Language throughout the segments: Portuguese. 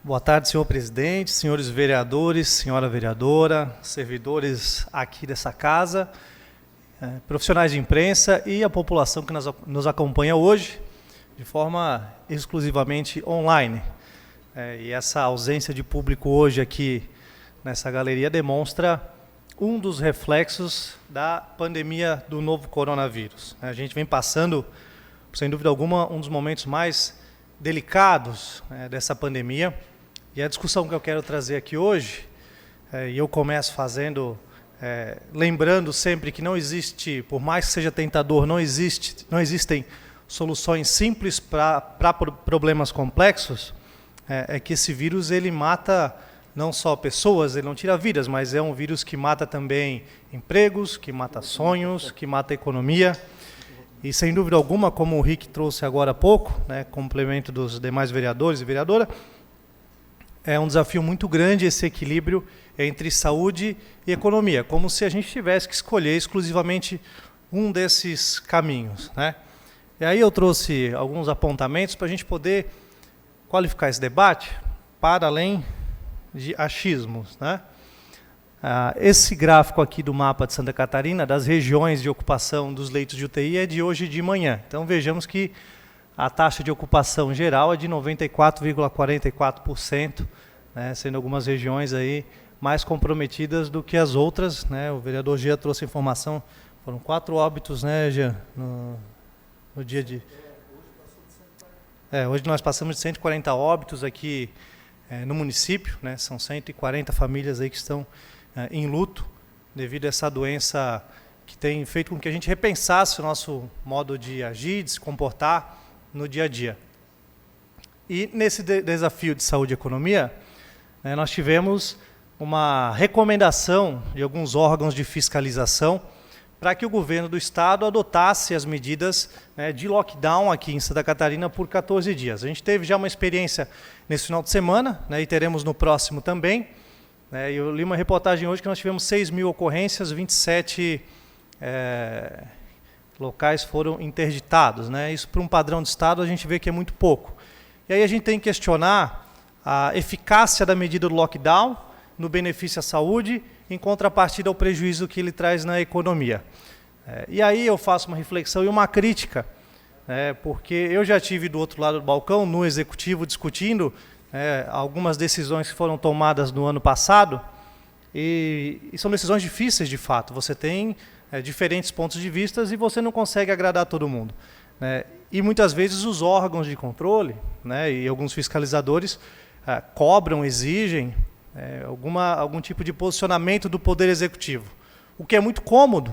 Boa tarde, senhor presidente, senhores vereadores, senhora vereadora, servidores aqui dessa casa, profissionais de imprensa e a população que nos acompanha hoje de forma exclusivamente online. E essa ausência de público hoje aqui nessa galeria demonstra um dos reflexos da pandemia do novo coronavírus. A gente vem passando, sem dúvida alguma, um dos momentos mais delicados dessa pandemia. E a discussão que eu quero trazer aqui hoje, e eu começo fazendo, lembrando sempre que não existe, por mais que seja tentador, não existem soluções simples para problemas complexos, é que esse vírus ele mata não só pessoas, ele não tira vidas, mas é um vírus que mata também empregos, que mata sonhos, que mata economia. E sem dúvida alguma, como o Rick trouxe agora há pouco, complemento dos demais vereadores e vereadora, é um desafio muito grande esse equilíbrio entre saúde e economia, como se a gente tivesse que escolher exclusivamente um desses caminhos, E aí eu trouxe alguns apontamentos para a gente poder qualificar esse debate para além de achismos, Esse gráfico aqui do mapa de Santa Catarina, das regiões de ocupação dos leitos de UTI, é de hoje de manhã. Então vejamos que a taxa de ocupação geral é de 94,44%, sendo algumas regiões aí mais comprometidas do que as outras. O vereador Gia trouxe informação, foram 4 óbitos, Gia, no dia de... hoje nós passamos de 140 óbitos aqui no município, são 140 famílias aí que estão em luto devido a essa doença que tem feito com que a gente repensasse o nosso modo de agir, de se comportar no dia a dia. E nesse desafio de saúde e economia, nós tivemos uma recomendação de alguns órgãos de fiscalização para que o governo do estado adotasse as medidas de lockdown aqui em Santa Catarina por 14 dias. A gente teve já uma experiência nesse final de semana, e teremos no próximo também. Eu li uma reportagem hoje que nós tivemos 6.000 ocorrências, 27 locais foram interditados. Isso, para um padrão de estado, a gente vê que é muito pouco. E aí a gente tem que questionar a eficácia da medida do lockdown no benefício à saúde, em contrapartida ao prejuízo que ele traz na economia. E aí eu faço uma reflexão e uma crítica, porque eu já estive do outro lado do balcão, no Executivo, discutindo algumas decisões que foram tomadas no ano passado, e são decisões difíceis de fato. Você tem diferentes pontos de vista e você não consegue agradar todo mundo. E muitas vezes os órgãos de controle e alguns fiscalizadores cobram, exigem algum tipo de posicionamento do Poder Executivo, o que é muito cômodo.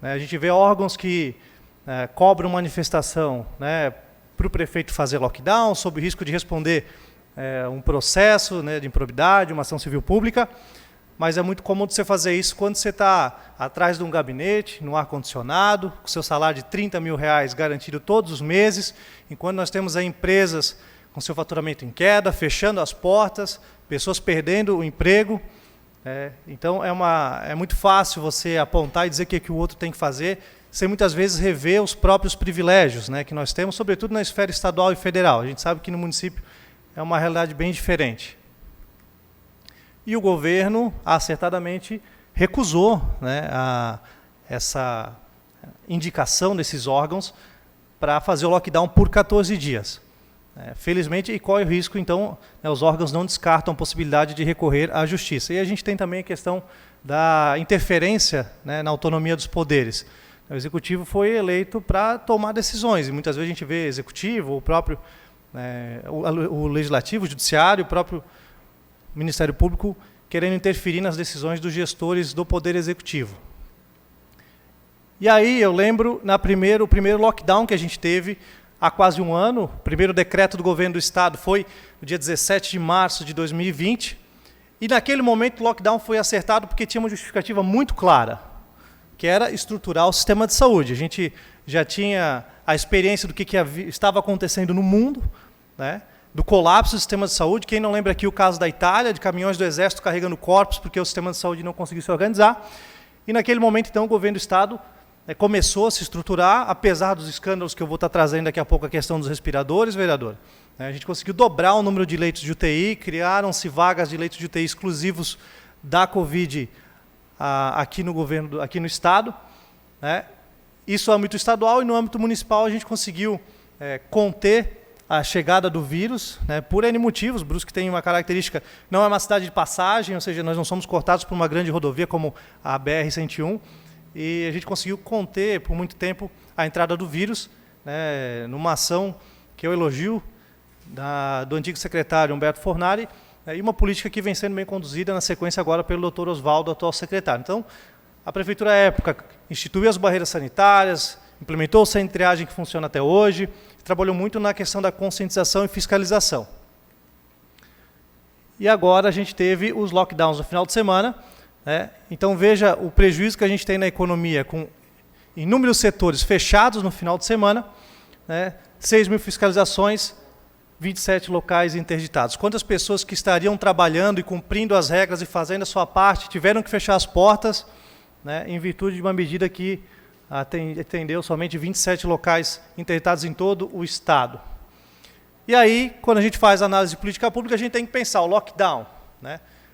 A gente vê órgãos que cobram manifestação para o prefeito fazer lockdown, sob o risco de responder um processo de improbidade, uma ação civil pública, mas é muito cômodo você fazer isso quando você está atrás de um gabinete, no ar-condicionado, com seu salário de R$30.000 garantido todos os meses, enquanto nós temos aí empresas com seu faturamento em queda, fechando as portas, pessoas perdendo o emprego. Então é muito fácil você apontar e dizer o que o outro tem que fazer, sem muitas vezes rever os próprios privilégios que nós temos, sobretudo na esfera estadual e federal. A gente sabe que no município é uma realidade bem diferente. E o governo, acertadamente, recusou essa indicação desses órgãos para fazer o lockdown por 14 dias. Felizmente, e corre o risco, então, os órgãos não descartam a possibilidade de recorrer à justiça. E a gente tem também a questão da interferência na autonomia dos poderes. O Executivo foi eleito para tomar decisões, e muitas vezes a gente vê Executivo, o próprio o Legislativo, o Judiciário, o próprio Ministério Público querendo interferir nas decisões dos gestores do Poder Executivo. E aí eu lembro, o primeiro lockdown que a gente teve há quase um ano, o primeiro decreto do governo do estado foi no dia 17 de março de 2020, e naquele momento o lockdown foi acertado porque tinha uma justificativa muito clara, que era estruturar o sistema de saúde. A gente já tinha a experiência do que estava acontecendo no mundo, do colapso do sistema de saúde. Quem não lembra aqui o caso da Itália, de caminhões do Exército carregando corpos porque o sistema de saúde não conseguiu se organizar. E naquele momento, então, o governo do estado começou a se estruturar, apesar dos escândalos que eu vou estar trazendo daqui a pouco, a questão dos respiradores, vereador. A gente conseguiu dobrar o número de leitos de UTI, criaram-se vagas de leitos de UTI exclusivos da Covid aqui no governo, aqui no Estado. Isso no âmbito estadual, e no âmbito municipal a gente conseguiu conter a chegada do vírus, por N motivos. Brusque tem uma característica, não é uma cidade de passagem, ou seja, nós não somos cortados por uma grande rodovia como a BR-101, e a gente conseguiu conter por muito tempo a entrada do vírus, numa ação que eu elogio do antigo secretário Humberto Fornari, e uma política que vem sendo bem conduzida na sequência agora pelo Dr. Oswaldo, atual secretário. Então, a prefeitura, à época, instituiu as barreiras sanitárias, implementou o centro de triagem que funciona até hoje, trabalhou muito na questão da conscientização e fiscalização. E agora a gente teve os lockdowns no final de semana, então veja o prejuízo que a gente tem na economia, com inúmeros setores fechados no final de semana, 6 mil fiscalizações, 27 locais interditados. Quantas pessoas que estariam trabalhando e cumprindo as regras e fazendo a sua parte tiveram que fechar as portas, em virtude de uma medida que atendeu somente 27 locais interditados em todo o Estado. E aí, quando a gente faz análise de política pública, a gente tem que pensar o lockdown.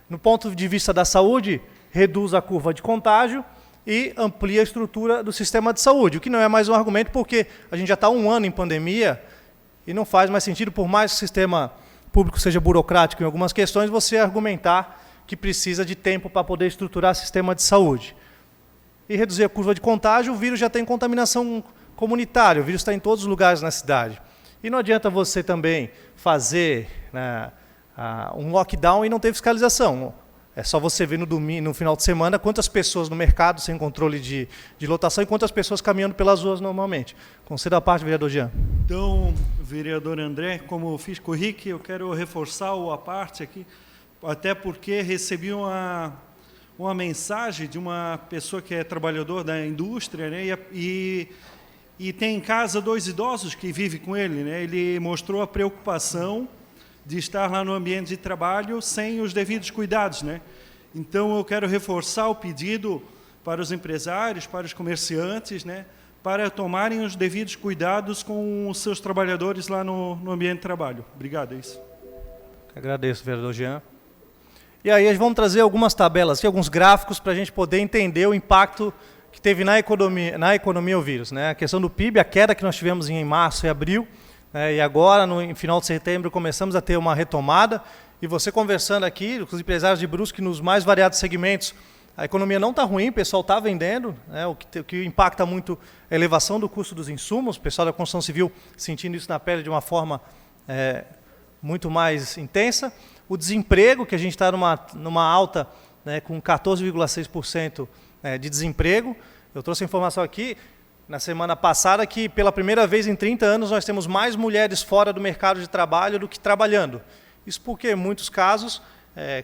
No ponto de vista da saúde, reduz a curva de contágio e amplia a estrutura do sistema de saúde, o que não é mais um argumento, porque a gente já está há um ano em pandemia e não faz mais sentido, por mais que o sistema público seja burocrático em algumas questões, você argumentar que precisa de tempo para poder estruturar o sistema de saúde. E reduzir a curva de contágio, o vírus já tem contaminação comunitária, o vírus está em todos os lugares na cidade. E não adianta você também fazer um lockdown e não ter fiscalização. É só você ver no final de semana quantas pessoas no mercado sem controle de lotação e quantas pessoas caminhando pelas ruas normalmente. Conceda a parte, vereador Jean. Então, vereador André, como fiz com o Rick, eu quero reforçar a parte aqui, até porque recebi uma mensagem de uma pessoa que é trabalhador da indústria, e tem em casa 2 idosos que vivem com ele. Ele mostrou a preocupação de estar lá no ambiente de trabalho sem os devidos cuidados. Então, eu quero reforçar o pedido para os empresários, para os comerciantes, para tomarem os devidos cuidados com os seus trabalhadores lá no ambiente de trabalho. Obrigado, é isso. Agradeço, vereador Jean. E aí vamos trazer algumas tabelas, aqui, alguns gráficos para a gente poder entender o impacto que teve na economia o vírus. A questão do PIB, a queda que nós tivemos em março e abril, e agora, no final de setembro, começamos a ter uma retomada. E você conversando aqui com os empresários de Brusque, nos mais variados segmentos, a economia não está ruim, o pessoal está vendendo, o que impacta muito é a elevação do custo dos insumos, o pessoal da construção civil sentindo isso na pele de uma forma muito mais intensa. O desemprego, que a gente está numa alta, com 14,6% de desemprego. Eu trouxe a informação aqui, na semana passada, que pela primeira vez em 30 anos nós temos mais mulheres fora do mercado de trabalho do que trabalhando. Isso porque, em muitos casos,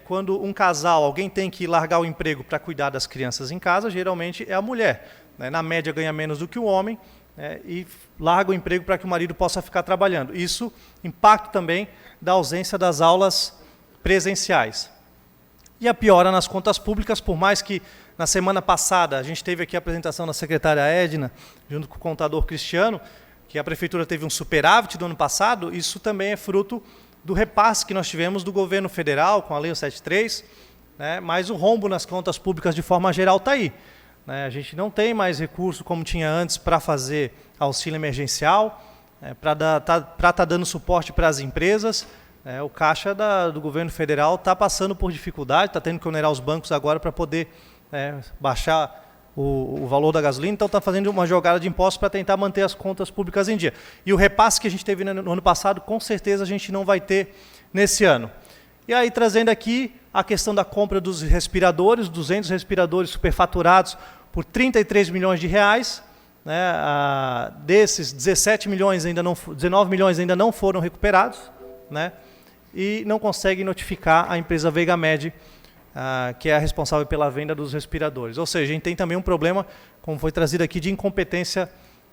quando um casal, alguém tem que largar o emprego para cuidar das crianças em casa, geralmente é a mulher. Na média ganha menos do que o homem, e larga o emprego para que o marido possa ficar trabalhando. Isso impacta também da ausência das aulas presenciais. E a piora nas contas públicas, por mais que na semana passada a gente teve aqui a apresentação da secretária Edna, junto com o contador Cristiano, que a prefeitura teve um superávit do ano passado, isso também é fruto do repasse que nós tivemos do governo federal, com a Lei 173, mas o rombo nas contas públicas de forma geral está aí. A gente não tem mais recurso como tinha antes para fazer auxílio emergencial, para estar dando suporte para as empresas. O caixa do governo federal está passando por dificuldade, está tendo que onerar os bancos agora para poder baixar o valor da gasolina, então está fazendo uma jogada de impostos para tentar manter as contas públicas em dia. E o repasse que a gente teve no ano passado, com certeza a gente não vai ter nesse ano. E aí, trazendo aqui a questão da compra dos respiradores, 200 respiradores superfaturados por 33 milhões de reais, desses 19 milhões ainda não foram recuperados, e não conseguem notificar a empresa Veigamed, que é a responsável pela venda dos respiradores. Ou seja, a gente tem também um problema, como foi trazido aqui, de incompetência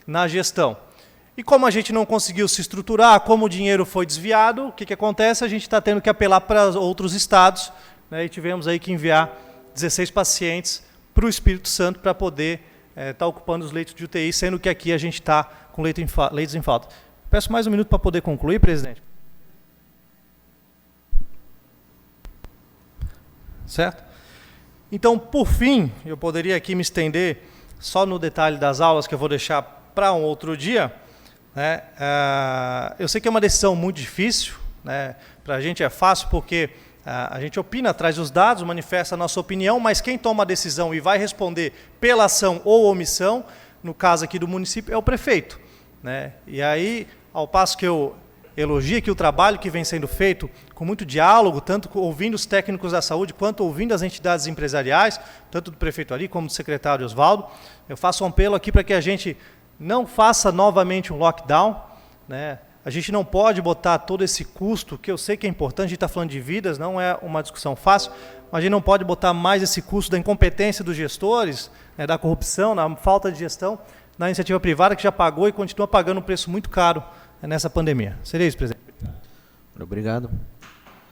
na gestão. E como a gente não conseguiu se estruturar, como o dinheiro foi desviado, o que acontece? A gente está tendo que apelar para outros estados, e tivemos aí que enviar 16 pacientes para o Espírito Santo para poder está ocupando os leitos de UTI, sendo que aqui a gente está com leitos em falta. Peço mais um minuto para poder concluir, presidente. Certo? Então, por fim, eu poderia aqui me estender só no detalhe das aulas, que eu vou deixar para um outro dia. Né? Eu sei que é uma decisão muito difícil, né? Para a gente é fácil porque a gente opina, traz os dados, manifesta a nossa opinião, mas quem toma a decisão e vai responder pela ação ou omissão, no caso aqui do município, é o prefeito. Né? E aí, ao passo que eu elogio aqui o trabalho que vem sendo feito com muito diálogo, tanto ouvindo os técnicos da saúde, quanto ouvindo as entidades empresariais, tanto do prefeito ali como do secretário Oswaldo, eu faço um apelo aqui para que a gente não faça novamente um lockdown, né? A gente não pode botar todo esse custo, que eu sei que é importante, a gente está falando de vidas, não é uma discussão fácil, mas a gente não pode botar mais esse custo da incompetência dos gestores, né, da corrupção, da falta de gestão, na iniciativa privada, que já pagou e continua pagando um preço muito caro nessa pandemia. Seria isso, presidente. Obrigado.